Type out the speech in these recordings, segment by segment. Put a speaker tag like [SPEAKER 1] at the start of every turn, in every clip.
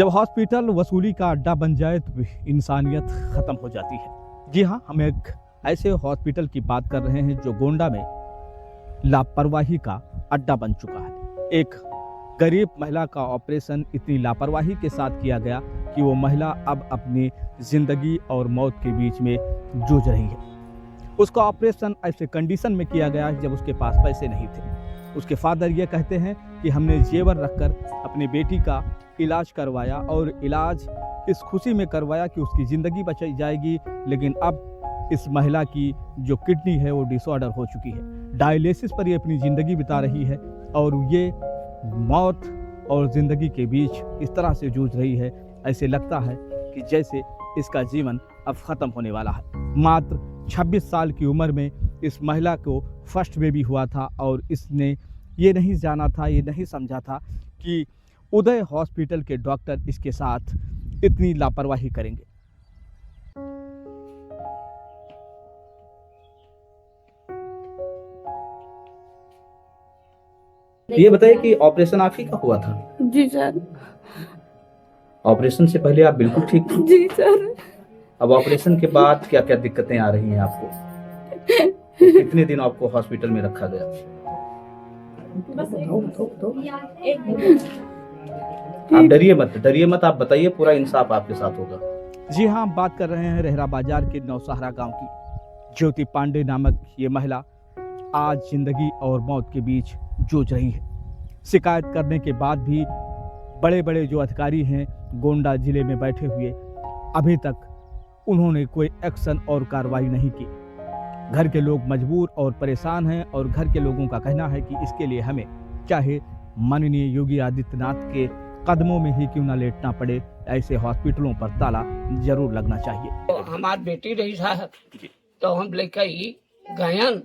[SPEAKER 1] जब हॉस्पिटल वसूली का अड्डा बन जाए तो इंसानियत खत्म हो जाती है। जी हाँ, हम एक ऐसे हॉस्पिटल की बात कर रहे हैं जो गोंडा में लापरवाही का अड्डा बन चुका है। एक गरीब महिला का ऑपरेशन इतनी लापरवाही के साथ किया गया कि वो महिला अब अपनी जिंदगी और मौत के बीच में जूझ रही है। उसका ऑपरेशन ऐसे कंडीशन में किया गया जब उसके पास पैसे नहीं थे। उसके फादर ये कहते हैं कि हमने जेवर रखकर अपनी बेटी का इलाज करवाया और इलाज इस खुशी में करवाया कि उसकी ज़िंदगी बच जाएगी, लेकिन अब इस महिला की जो किडनी है वो डिसऑर्डर हो चुकी है। डायलिसिस पर ये अपनी ज़िंदगी बिता रही है और ये मौत और ज़िंदगी के बीच इस तरह से जूझ रही है, ऐसे लगता है कि जैसे इसका जीवन अब ख़त्म होने वाला है। मात्र 26 साल की उम्र में इस महिला को फर्स्ट बेबी हुआ था और इसने ये नहीं जाना था, ये नहीं समझा था कि उदय हॉस्पिटल के डॉक्टर इसके साथ इतनी लापरवाही करेंगे।
[SPEAKER 2] ये बताइए कि ऑपरेशन आप ही का हुआ था?
[SPEAKER 3] जी सर।
[SPEAKER 2] ऑपरेशन से पहले आप बिल्कुल ठीक थी?
[SPEAKER 3] जी सर।
[SPEAKER 2] अब ऑपरेशन के बाद क्या क्या दिक्कतें आ रही हैं आपको? तो कितने दिन आपको हॉस्पिटल में रखा गया? आप डरिए मत, आप बताइए, पूरा इंसाफ आपके साथ होगा।
[SPEAKER 1] जी हाँ, हम बात कर रहे हैं रेहरा बाजार के नौसहारा गांव की। ज्योति पांडे नामक ये महिला आज जिंदगी और मौत के बीच जूझ रही है। शिकायत करने के बाद भी बड़े बड़े जो अधिकारी हैं गोंडा जिले में बैठे हुए, अभी तक उन्होंने कोई एक्शन और कार्रवाई नहीं की। घर के लोग मजबूर और परेशान हैं और घर के लोगों का कहना है कि इसके लिए हमें चाहे माननीय योगी आदित्यनाथ के कदमों में ही क्यों ना लेटना पड़े, ऐसे हॉस्पिटलों पर ताला जरूर लगना चाहिए।
[SPEAKER 4] तो हमारी बेटी रही साहब, तो हम लेकर ही गयन,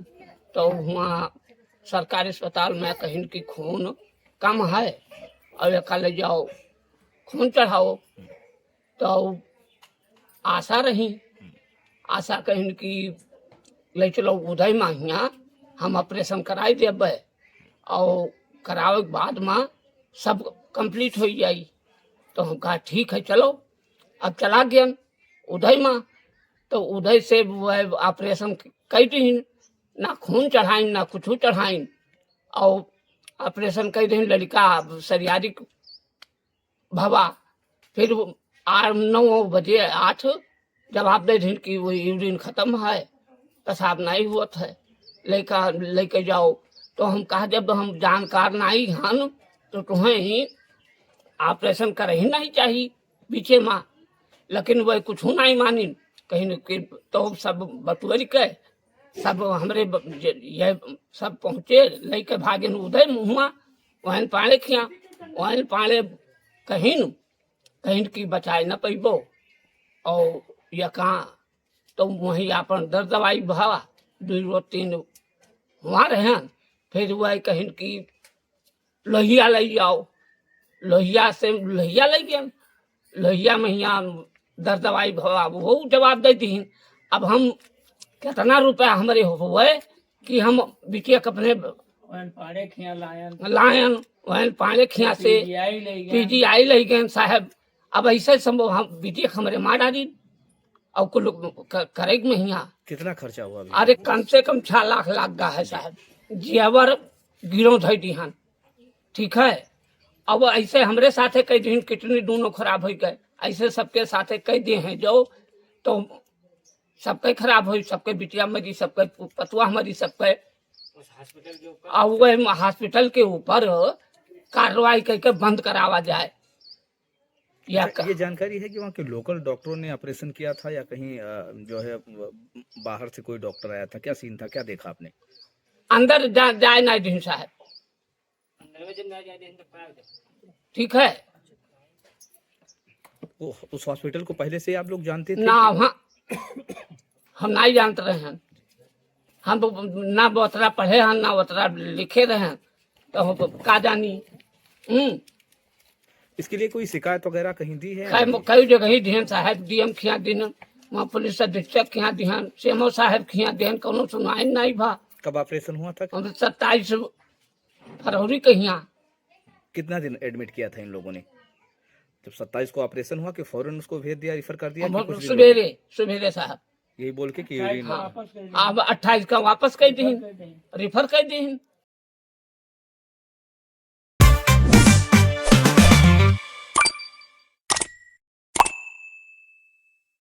[SPEAKER 4] तो वहाँ सरकारी अस्पताल में कहीं की खून कम है और एक ले जाओ खून चढ़ाओ, तो आशा रही, आशा कहीं की ले चलो उदय माहिया हम ऑपरेशन कराई देब और करावे के बाद में सब कंप्लीट हो जाई। तो हम कहा ठीक है चलो, अब चला गया उदय में। तो उदय से ऑपरेशन कई दिन ना खून चढ़ाइन ना कुछ चढ़ाइन और ऑपरेशन कई दिन लड़का शरीरिक भवा। फिर 9 बजे 8 जवाब दे दिन की वो यूरिन खत्म है, पेशाब नहीं हुआ है, लेके जाओ। तो हम कहा जब हम जानकार नहीं हन तो तुम्हें ही ऑपरेशन कर ही नहीं चाहिए बीचे माँ, लेकिन वह कुछ नहीं मानी कहीं कि। तो सब बटुअर के सब हमरे ये सब पहुँचे लेके भागे उदय मुँह वहन पाले खिया वहन पाले कहीं की बचाए न पैबो और यह कहाँ तो वहीं अपन दर दवाई भावा 2-3 वहाँ रहे। फिर वह कहीं की लोहिया ले जाओ, लोहिया से लोहिया ले गया, लोहिया में यहाँ दर दवाई भावा वो जवाब दे दी। अब हम कितना रुपया हमारे हुए कि हम बिटिया अपने लायन वहन पाने खिया से PGI ले गए साहब। अब ऐसे संभव हम बिटिया हमारे मार डाली और कुल करे में यहाँ
[SPEAKER 2] कितना खर्चा हुआ अभी?
[SPEAKER 4] अरे कम से कम 6 लाख लग गया है साहब। जेवर गिरो धई दिहन, ठीक है। अब ऐसे हमरे साथे कई दिन किडनी दोनों खराब हो गए, ऐसे सबके साथे कई दिन हैं जो तो सबके खराब हुई, सबके बिटिया मरी, सबके पतुआ मरी, सबके और वह हॉस्पिटल के ऊपर कार्रवाई करके बंद करावा जाए।
[SPEAKER 2] ये जानकारी है कि वहाँ के लोकल डॉक्टरों ने ऑपरेशन किया था या कहीं जो है बाहर से कोई डॉक्टर आया था? क्या सीन था, क्या देखा आपने?
[SPEAKER 4] अंदर जाए नहीं दिन साहब, ठीक है।
[SPEAKER 2] उस हॉस्पिटल को पहले से आप लोग जानते थे?
[SPEAKER 4] ना वहाँ हम नहीं जानते रहे हैं, हम ना बतरा पढ़े हैं ना बतरा लिखे रहे हैं, तो हम का जानी।
[SPEAKER 2] इसके लिए कोई शिकायत वगैरह कहीं दी है?
[SPEAKER 4] कई जगह ही दिहन साहब, DM खिया दिन, वहाँ पुलिस अधीक्षक खिया दिहन, CMO साहब खिया दिहन, कोनो सुनवाई नहीं भा।
[SPEAKER 2] कब ऑपरेशन हुआ था?
[SPEAKER 4] 27 फरवरी के यहाँ।
[SPEAKER 2] कितना दिन एडमिट किया था इन लोगों ने? जब 27 को ऑपरेशन हुआ कि फौरन उसको भेज दिया, रिफर कर दिया कि कुछ दिन
[SPEAKER 4] सवेरे सवेरे साहब
[SPEAKER 2] यही बोल के कि यूरिन
[SPEAKER 4] अब 28 का वापस कर दी, रिफर कर दी।